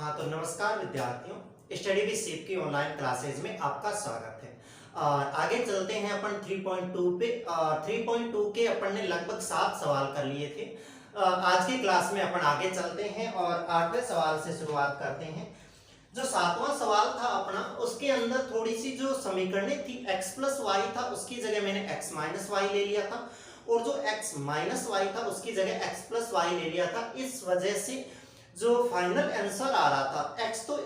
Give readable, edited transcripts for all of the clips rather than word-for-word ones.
तो नमस्कार विद्यार्थियों, स्टडी विद शिव की ऑनलाइन क्लासेज में आपका स्वागत है। आगे चलते हैं अपन 3.2 पे। 3.2 के अपन ने लगभग 7 सवाल कर लिए थे। आज की क्लास में अपन आगे चलते हैं और 8वें सवाल से शुरुआत करते हैं। जो 7वां सवाल था अपना, उसके अंदर थोड़ी सी जो समीकरणें थी x प्लस वाई था, उसकी जगह मैंने x माइनस वाई ले लिया था, और जो x माइनस वाई था उसकी जगह x प्लस वाई ले लिया था। इस वजह से जो फाइनल आंसर आ रहा था x तो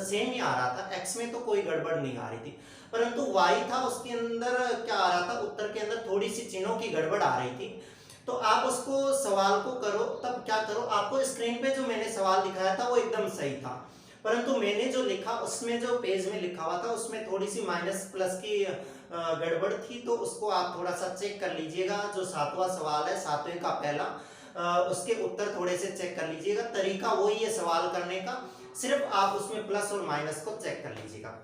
सेम ही आ रहा था, x में तो कोई गड़बड़ नहीं आ रही थी, परंतु y था उसके अंदर क्या आ रहा था, उत्तर के अंदर थोड़ी सी चिन्हों की गड़बड़ आ रही थी। तो आप उसको सवाल को करो, तब क्या करो, आपको स्क्रीन पे जो मैंने सवाल दिखाया था वो एकदम सही था, परंतु मैंने जो लिखा उसमें जो पेज में लिखा हुआ था उसमें थोड़ी सी माइनस प्लस की गड़बड़ थी, तो उसको आप थोड़ा सा चेक कर लीजिएगा। जो 7वां सवाल है, 7वें का पहला, उसके उत्तर थोड़े से चेक कर लीजिएगा। तरीका वही है सवाल करने का, सिर्फ आप उसमें प्लस और माइनस को चेक कर लीजिएगा।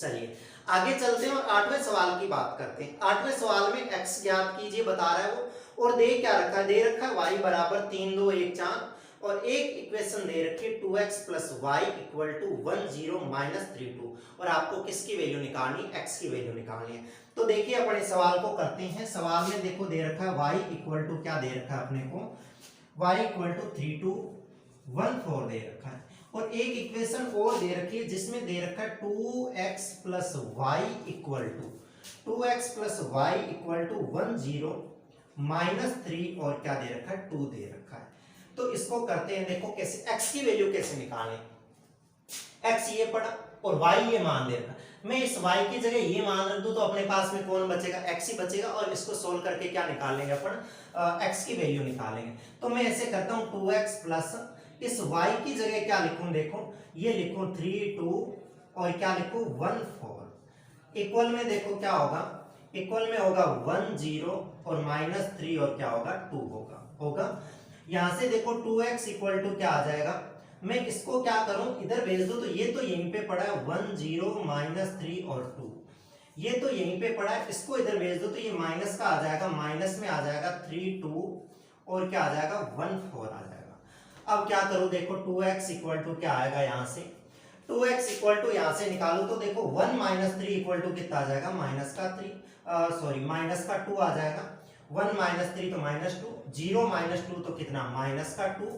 चलिए आगे चलते हैं और 8वें सवाल की बात करते हैं। 8वें सवाल में x ज्ञात कीजिए बता रहा है वो, और दे क्या रखा है, दे रखा है y बराबर 3 2 1 4, और एक इक्वेशन दे रखी है 2x plus y equal to 1 0 minus 3 2, और आपको किसकी वैल्यू निकालनी, x की वैल्यू निकालनी है। तो देखिए अपन इस सवाल को करते हैं। सवाल में देखो दे रखा है y इक्वल टू, क्या दे रखा है अपने को, y इक्वल टू 3 2 1 4 दे रखा है, और एक इक्वेशन और दे रखी है जिसमें दे रखा है 2x plus y equal to 2x plus y equal to 1 0 minus 3, और क्या दे रखा है 2 दे रखा है। तो इसको करते हैं, देखो कैसे x की वैल्यू कैसे निकालें। x ये पड़ा और y ये मान दे रखा, मैं इस y की जगह ये मान रख दूं तो अपने पास में कौन बचेगा, x ही बचेगा, और इसको सोल्व करके क्या निकालेंगे अपन, x की वैल्यू निकालेंगे। तो मैं ऐसे करता हूं 2x प्लस, इस y की जगह क्या लिखूं, देखो ये लिखूं 3 2, और क्या लिखूं 1 4, इक्वल में देखो क्या होगा, इक्वल में होगा 1 0 और माइनस 3, और क्या होगा 2 होगा। यहां से देखो 2x इक्वल टू क्या आ जाएगा, मैं इसको क्या करूं, इधर भेज दो, तो ये तो यहीं पे पड़ा है 1 0 माइनस 3 और 2, ये तो यहीं पे पड़ा है, इसको इधर भेज दो तो ये माइनस का आ जाएगा, माइनस में आ जाएगा 3 2, और क्या आ जाएगा 1 4 आ जाएगा। अब क्या करो, देखो 2x इक्वल टू क्या आएगा, यहाँ से 2x इक्वल टू यहाँ से निकालो तो देखो 1 माइनस 3 इक्वल टू कितना आ जाएगा, माइनस का 3, सॉरी माइनस का 2 आ जाएगा। 1 माइनस 3 तो माइनस 2, 0 माइनस 2 तो कितना, माइनस का 2,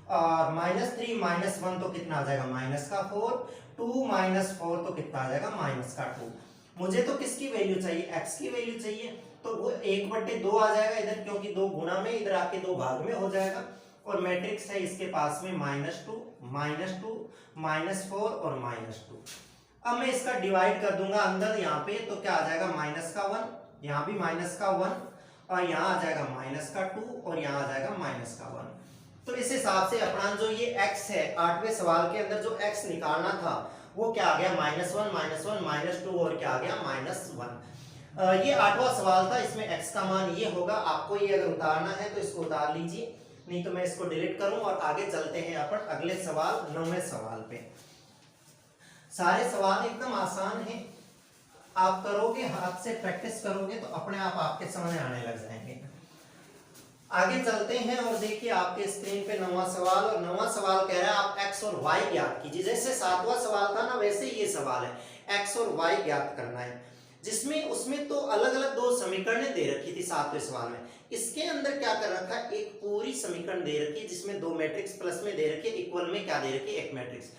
और माइनस 3 माइनस 1 तो कितना आ जाएगा, माइनस का 4, 2 माइनस 4 तो कितना आ जाएगा, माइनस का 2। मुझे तो किसकी वैल्यू चाहिए, x की वैल्यू चाहिए, तो वो 1/2 आ जाएगा इधर, क्योंकि 2 गुना में इधर आके 2 भाग में हो जाएगा, और मैट्रिक्स है इसके पास में -2 -4 और -2। अब मैं इसका डिवाइड कर दूंगा अंदर यहाँ पे, तो क्या आ जाएगा माइनस का 1, यहाँ भी माइनस का 1, और यहाँ आ जाएगा माइनस का 2, और यहाँ आ जाएगा माइनस का 1। तो इस हिसाब से अपना जो ये x है, 8वें सवाल के अंदर जो x निकालना था वो क्या आ गया, -1 -2, और क्या आ गया -1। ये 8वां सवाल था, इसमें x का मान ये होगा। आपको ये अगर उतारना है तो इसको उतार लीजिए, नहीं तो मैं इसको डिलीट करूं, और आगे चलते हैं अपन अगले सवाल 9वें सवाल पे। सारे सवाल एकदम आसान है, आप करोगे, हाथ से प्रैक्टिस करोगे तो अपने आप आपके समझ आने लग जाएंगे। आगे चलते हैं और देखिए आपके स्क्रीन पे 9वां सवाल, और 9वां सवाल कह रहा है आप x और y ज्ञात कीजिए। जैसे 7वां सवाल था ना, वैसे ये सवाल है, x और y ज्ञात करना है, जिसमें उसमें तो अलग अलग 2 समीकरणें दे रखी थी 7वें सवाल में। इसके अंदर क्या कर रखा है, एक पूरी समीकरण दे रखी है जिसमें 2 मैट्रिक्स प्लस में दे रखी है, इक्वल में क्या दे रखी है, एक मैट्रिक्स।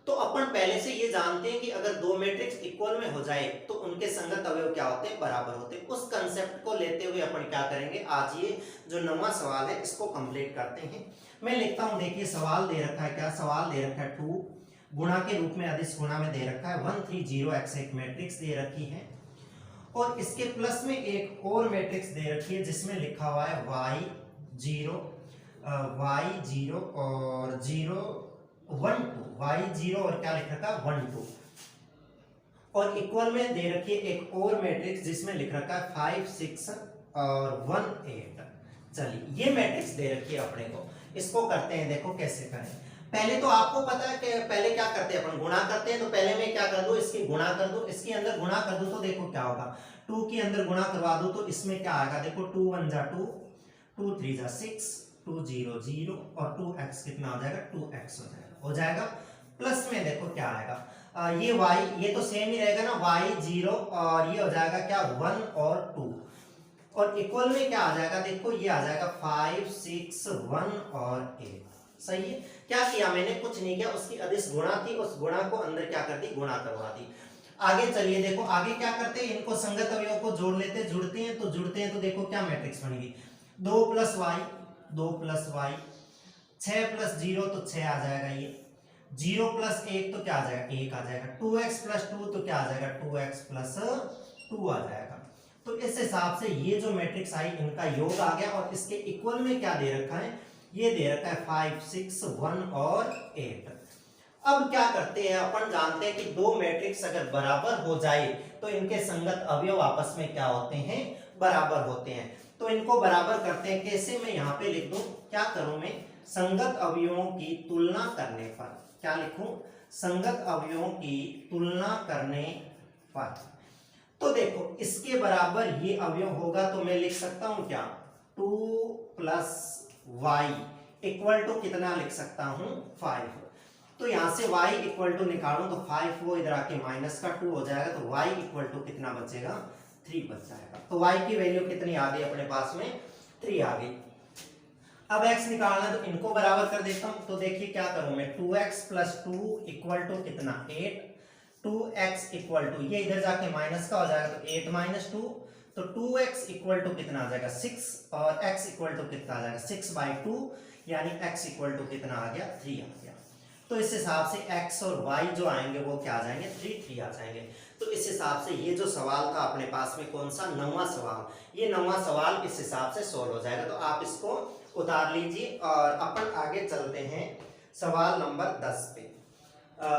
तो अपन पहले से ये जानते हैं कि अगर 2 मैट्रिक्स इक्वल में हो जाए तो उनके संगत अवयव क्या होते हैं, बराबर होते हैं। उस कंसेप्ट को लेते हुए अपन क्या करेंगे, आज ये जो 9वां सवाल है इसको कंप्लीट करते हैं। मैं लिखता हूं, देखिए सवाल दे रखा है, क्या सवाल दे रखा है, 2 गुणा के रूप में अदिश गुणा में दे रखा है 1 3 0 x, एक मैट्रिक्स दे रखी है, और इसके प्लस में एक और मैट्रिक्स दे रखी है जिसमें लिखा हुआ है y 0 और 0 1 2, y 0 और क्या लिख रखा है 1 2, और इक्वल में दे रखी है एक और मैट्रिक्स जिसमें लिख रखा है 5 6 और 1 8। चलिए ये मैट्रिक्स दे रखी है अपने को, इसको करते हैं, देखो कैसे करें। पहले तो आपको पता है कि पहले क्या करते हैं अपन, गुणा करते हैं। तो पहले मैं क्या कर दूं, इसकी गुणा कर दूं, इसके अंदर गुणा कर दूं तो देखो क्या होगा, 2 के अंदर गुणा करवा दूं तो इसमें क्या आएगा, देखो 2 1 जा 2, 2 3 जा 6, 2 0 0, और 2x कितना हो जाएगा, 2x हो जाएगा। हो जाएगा। प्लस में देखो क्या आएगा, ये y ये तो सेम ही रहेगा ना, y 0 और ये हो जाएगा क्या 1 और 2, और इक्वल में क्या आ जाएगा, देखो ये आ जाएगा 5 6 1 और 8। सही है। क्या किया मैंने, कुछ नहीं किया, उसकी अदिश गुणा थी, उस गुणा को अंदर क्या कर दी, गुणा करवा दी। आगे चलिए देखो आगे क्या करते हैं, इनको संगत अवयवों को जोड़ लेते, जुड़ते हैं तो देखो क्या मैट्रिक्स बनेगी, 2 + y 2 + y, 6 + 0 तो 6 आ जाएगा, ये 0 + 1 तो क्या आ जाएगा, 1 आ जाएगा, 2x + 2 तो क्या आ जाएगा, 2x + 2 आ जाएगा। तो इस हिसाब से ये जो मैट्रिक्स आई इनका योग आ गया, और इसके इक्वल में क्या दे रखा है, ये दे रखा है 5 6 1 और 8। अब क्या करते हैं, अपन जानते हैं कि दो मैट्रिक्स अगर बराबर हो जाए तो इनके संगत अवयव आपस में क्या होते हैं, बराबर होते हैं। तो इनको बराबर करते हैं कैसे, मैं यहाँ पे लिख दूं, क्या करूं मैं, संगत अवयवों की तुलना करने पर, क्या लिखूं, संगत अवयवों की तुलना करने पर। तो देखो इसके बराबर ये अवयव होगा तो मैं लिख सकता हूं क्या, 2 + y = कितना लिख सकता हूं, 5। तो यहां से y = निकालूं तो 5 वो इधर आके -2 हो जाएगा, तो y = कितना बचेगा, 3 बच जाएगा। तो y की वैल्यू कितनी आ गई अपने पास में, 3 आ गई। अब x निकालना है तो इनको बराबर कर देता हूं, तो देखिए क्या करूं मैं, 2x + 2 = कितना, 8, 2x = ये इधर जाके माइनस का हो जाएगा तो 8 - 2, तो 2x = कितना आ जाएगा, 6, और x = कितना आ जाएगा, 6/2, यानी x = कितना आ गया, 3 आ गया। तो इस हिसाब से x और y जो आएंगे वो क्या आ जाएंगे, 3 आ जाएंगे। तो इस हिसाब से ये जो सवाल था अपने पास में कौन सा, 9वां सवाल, ये 9वां सवाल इस हिसाब से सोल्व हो जाएगा। तो आप इसको उतार लीजिए और अपन आगे चलते हैं सवाल नंबर 10 पे।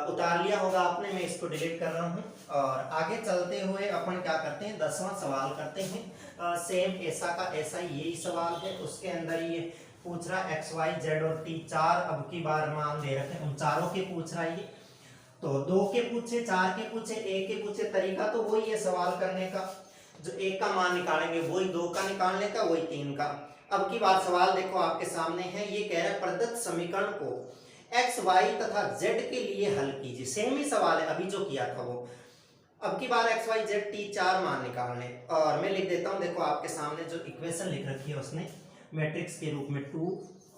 उतार लिया होगा आपने, मैं इसको डिलीट कर रहा हूं, और आगे चलते हुए अपन क्या करते हैं, 10वां सवाल करते हैं। सेम ऐसा का ऐसा यही सवाल है, उसके अंदर ये पूछ रहा है x y z और t 4 अब की बार मान दे रखे हैं, उन चारों के पूछ रहा है ये, तो 2 के पूछे, 4 के पूछे, 1 के पूछे, तरीका तो वही है सवाल करने का, जो 1 का मान निकालेंगे वही 2 का निकालने का, वही 3 का। अब की बार सवाल देखो आपके सामने है, ये कह रहा है प्रदत्त समीकरण को x y तथा z के लिए हल कीजिए। सेम ही सवाल है अभी जो किया था वो। अब की बार x y z t 4 मान निकालने, और मैं लिख देता हूं, देखो आपके सामने जो इक्वेशन लिख रखी है उसने मैट्रिक्स के रूप में 2,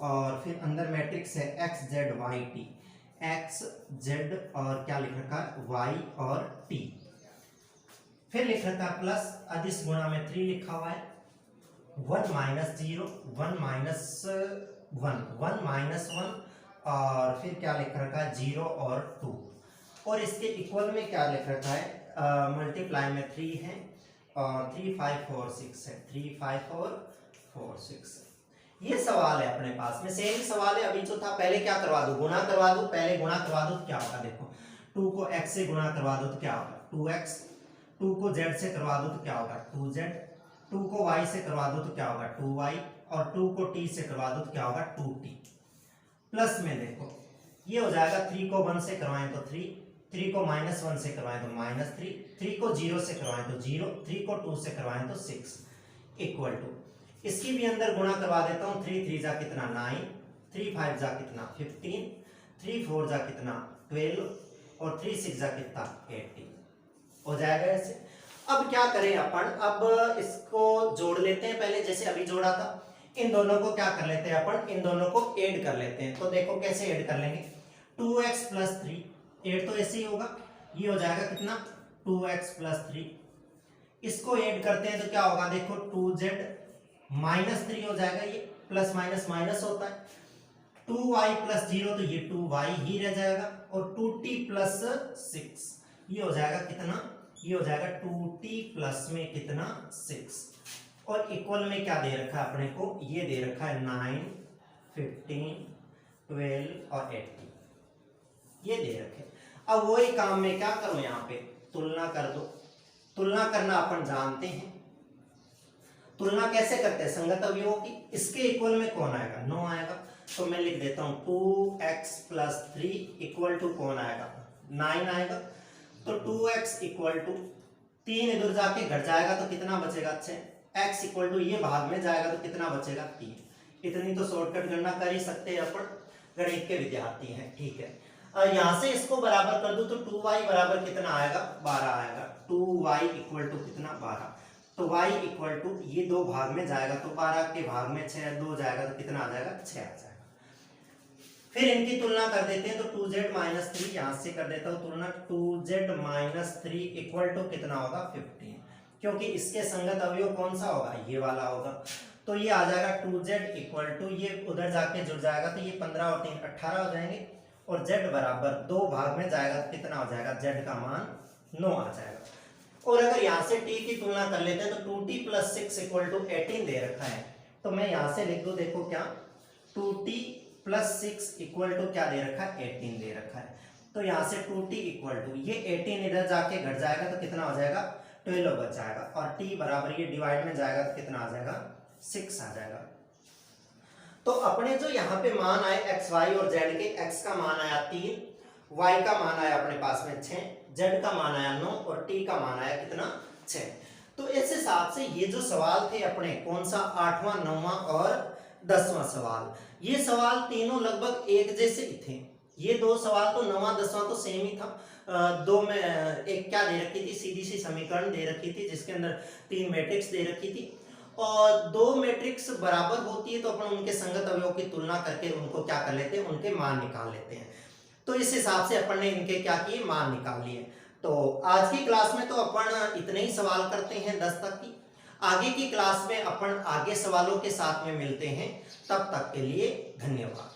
और फिर अंदर मैट्रिक्स है x z y t, x z और क्या लिख रखा है, y और t, फिर लिख रखा है प्लस अदिश गुणा में 3 लिखा हुआ है, 1 - 0 1 - 1 और फिर क्या लिख रखा है, 0 और 2, और इसके इक्वल में क्या लिख रखा है, मल्टीप्लाई में 3 है, और 3 5 4 6 है, 3 5 4 6 है। ये सवाल है अपने पास में, सेम सवाल है अभी जो था। पहले क्या करवा दो, गुणा करवा दो, पहले गुणा करवा दो तो क्या होगा, देखो 2 को x से गुणा करवा दो तो क्या होगा, 2x, 2 को z से करवा दो तो क्या होगा, 2z, 2 को y से करवा दो तो क्या होगा, 2y, और 2 को t से करवा दो तो क्या होगा, 2t। प्लस में देखो ये हो जाएगा, 3 को 1 से करवाएं तो 3, 3 को -1 से करवाएं तो -3, 3 को 0 से करवाएं तो 0, 3 को 2 से करवाएं तो 6 इक्वल टू, इसकी भी अंदर गुणा करवा देता हूं, 3 3 जा कितना 9, 3 5 जा कितना 15, 3 4 जा कितना 12, और 3 6 जा कितना 18 हो जाएगा ऐसे। अब क्या करें अपन, अब इसको जोड़ लेते हैं पहले, जैसे अभी जोड़ा था। इन दोनों को क्या कर लेते हैं अपन, इन दोनों को ऐड कर लेते हैं। तो देखो कैसे ऐड कर लेंगे, 2x + 3, ऐड तो ऐसे ही होगा, ये हो जाएगा कितना 2x + 3, इसको ऐड करते हैं तो क्या होगा, देखो 2z -3 हो जाएगा, ये प्लस माइनस माइनस होता है, 2y + 0 तो ये 2y ही रह जाएगा, और 2t + 6 ये हो जाएगा कितना, ये हो जाएगा 2t प्लस में कितना 6, और इक्वल में क्या दे रखा है अपने को, ये दे रखा है 9 15 12 और 18 ये दे रखे। अब वही काम में क्या करूं, यहाँ पे तुलना कर दो। तुलना करना अपन जानते हैं, तुलना कैसे करते हैं, संगत अवयवों की। इसके इक्वल में कौन आएगा, 9 आएगा, तो मैं लिख देता हूं 2x + 3 इक्वल टू कौन आएगा, 9 आएगा। तो 2x इक्वल टू 3 इधर जाके घट जाएगा तो कितना बचेगा, 6, x इक्वल टू ये भाग में जाएगा तो कितना बचेगा 3। इतनी तो शॉर्टकट गणना कर ही सकते हैं अपन। गणित के विद्यार्थी हैं, ठीक है। यहाँ से इसको बराबर कर दूं तो 2y बराबर कितना आएगा, 12 आएगा। 2y इक्वल टू कितना, 12। तो y इक्वल टू ये दो भाग में जाएगा तो 12 के भाग में 6 2 जाएगा तो कितना आ जाएगा, 6 आ जाएगा। फिर इनकी तुलना कर देते हैं तो 2z माइनस 3 यहाँ से कर देता हूँ तुलना, 2z माइनस 3 इक्वल टू कितना होगा, 15, क्योंकि इसके संगत अवयव कौन सा होगा, ये वाला होगा। तो ये आ जाएगा 2z इक्वल टू, ये उधर जाके जुड़ जाएगा तो ये 15 और 3 18 हो जाएंगे, और z बराबर 2 भाग में जाएगा तो कितना हो जाएगा, z का मान 9 आ जाएगा। और अगर यहाँ से t की तुलना कर लेते हैं तो 2t प्लस 6 इक्वल टू 18 दे रखा है, तो मैं यहाँ से लिख दूँ, देखो क्या, 2t प्लस 6 इक्वल टू क्या दे रखा है, 18 दे रखा है। तो यहाँ से 2t इक्वल टू ये 18 इधर जाके घट जाएगा तो कितना हो जाएगा, 12 बच जाएगा, और t बराबर ये डिवाइड में जाएगा तो कितना आ जाएगा, 6 आ जाएगा। तो अपने जो यहाँ पे मान आए x y और z के, x का मान आया 3, y का मान आया अपने पास में 6, z का मान आया 9 और t का मान आया कितना, 6। तो इस हिसाब से ये जो सवाल थे अपने, कौन सा, 8वां 9वां और 10वां सवाल, ये सवाल तीनों लगभग एक जैसे ही थे। ये दो सवाल तो 9वां 10वां तो सेम ही था। दो में एक क्या दे रखी थी, सीधी सी समीकरण दे रखी थी जिसके अंदर 3 मैट्रिक्स दे रखी थी, और 2 मैट्रिक्स बराबर होती है तो अपन उनके संगत अवयवों की तुलना करके उनको क्या कर लेते हैं, उनके मान निकाल लेते हैं। तो इस हिसाब से अपन ने इनके क्या किए, मान निकाल लिए। तो आज की क्लास में तो अपन इतने ही सवाल करते हैं 10 तक की। आगे की क्लास में अपन आगे सवालों के साथ में मिलते हैं, तब तक के लिए धन्यवाद।